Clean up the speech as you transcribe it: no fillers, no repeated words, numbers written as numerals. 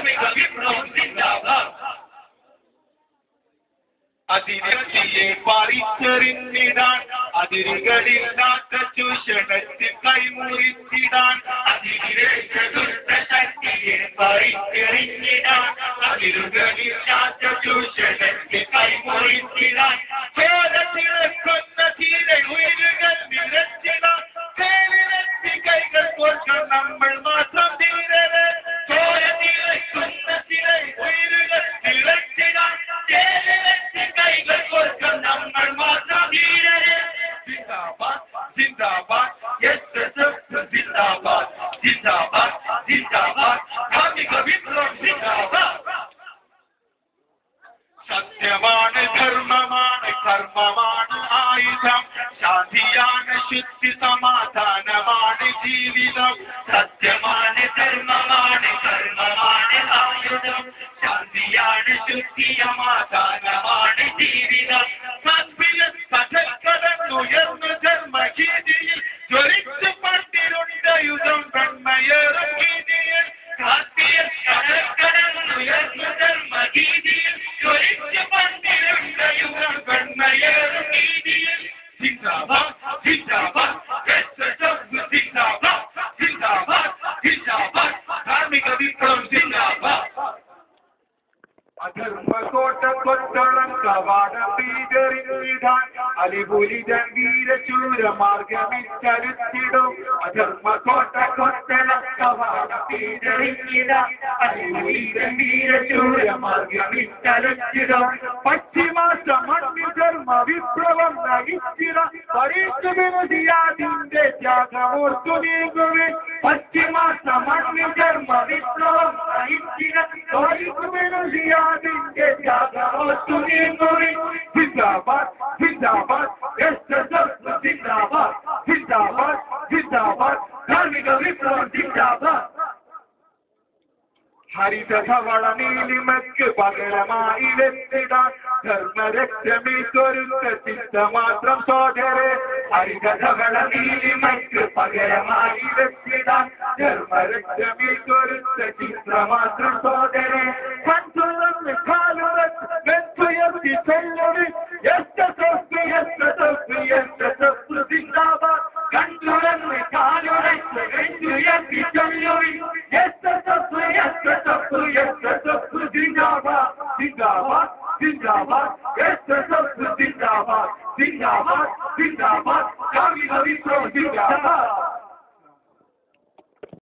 ധാർമ്മിക വിപ്ലവം സിന്ദാബാദ്. അതിരത്തിയെ പറിച്ചെറിഞ്ഞിടാൻ അതിരുകളില്ലാത്ത ചൂഷണത്തിൽ കൈമുറിച്ചിടാൻ അതിവിവേക ദുഷ്ടശക്തിയെ പറിച്ചെറിഞ്ഞിടാൻ അതിരുകളില്ലാത്ത ചൂഷണത്തിൽ കൈമുറിച്ചിടാൻ ചോരത്തിളക്കുന്ന തീരെ ഉയരുകൾ നിരച്ചിടാൻ ചേലിരത്തി കൈകൾ കോർക്കാൻ നമ്മൾ മാത്രം തീരരെ ചോരത്തിളക്കുന്ന തീരെ ഉയരുകൾ നിരച്ചിടാൻ ചേലിരത്തി കൈകൾ കോർക്കാൻ നമ്മൾ മാത്രം തീരരെ സിന്ദാബാദ് സിന്ദാബാദ് എസ്എസ്എഫ് സിന്ദാബാദ് സിന്ദാബാദ് സിന്ദാബാദ് ധാർമ്മിക വിപ്ലവം സിന്ദാബാദ്. സത്യമാണ് ധർമ്മമാണ് കർമ്മമാണ് ആയുധം ശാന്തിയാണ് ശുദ്ധി സമാധാനമാണ് ജീവിതം. സത്യമാണ് ധർമ്മമാണ് കർമ്മമാണ് ആയുധം ശാന്തിയാണ് ശുദ്ധി സമാധാനമാണ് ജീവിതം. കടൽ കടന്നുയർന്നു ധർമ്മഗീതിയിൽ ജ്വലിച്ചു പട്ടിരുണ്ടയുധം വെണ്മയേറും ഗീതിയിൽ കടൽ കടന്നുയർന്നു ധർമ്മഗീതിയിൽ ജ്വലിച്ചു പട്ടിരുണ്ടയുധം വെണ്മയേറും ഗീതിയിൽ സിന്ദാബാദ് സിന്ദാബാദ് എസ്എസ്എഫ് സിന്ദാബാദ് സിന്ദാബാദ് സിന്ദാബാദ് ധാർമ്മിക വിപ്ലവം സിന്ദാബാദ്. അധർമ്മകോട്ട കൊത്തളം കവാടം ഭീകരിഞ്ഞിടാൻ അലിപുലി ഗംഭീര ശൂരമാർഗമിച്ചരുത്തിടും. അധർമ്മകോട്ട കൊത്തളം കവാടം ഭീകരിഞ്ഞിടാൻ അലിപുലി ഗംഭീര ശൂരമാർഗമിച്ചരുത്തിടും. പശ്ചിമാസ മണ്ണിൽ ധർമ്മ വിപ്ലവം നയിച്ചിട പരീക്ഷുവിനുതിയാതിന്റെ ത്യാഗമോർത്തു നീങ്ങുവേ. പശ്ചിമാസ മണ്ണിൽ ധർമ്മ വിപ്ലവം നയിച്ചിട പരീക്ഷുവിനുതിയാതിന്റെ ത്യാഗമോർത്തു നീങ്ങുവേ. സിന്ദാബാദ് സിന്ദാബാദ് എസ്എസ്എഫ് സിന്ദാബാദ് സിന്ദാബാദ് സിന്ദാബാദ് ധാർമ്മിക വിപ്ലവം സിന്ദാബാദ്. ഹരിതധവള നീലിമയ്ക്ക് പകരമായി വെച്ചിടാൻ ധർമ്മരക്ഷമി സ്വരുത്ത ചിത്ത മാത്രം സോദരെ. ഹരിതധവള നീലിമയ്ക്ക് പകരമായി വെച്ചിടാൻ ധർമ്മരക്ഷമി സ്വരുത്ത ചിത്ര മാത്രം സോദരെ.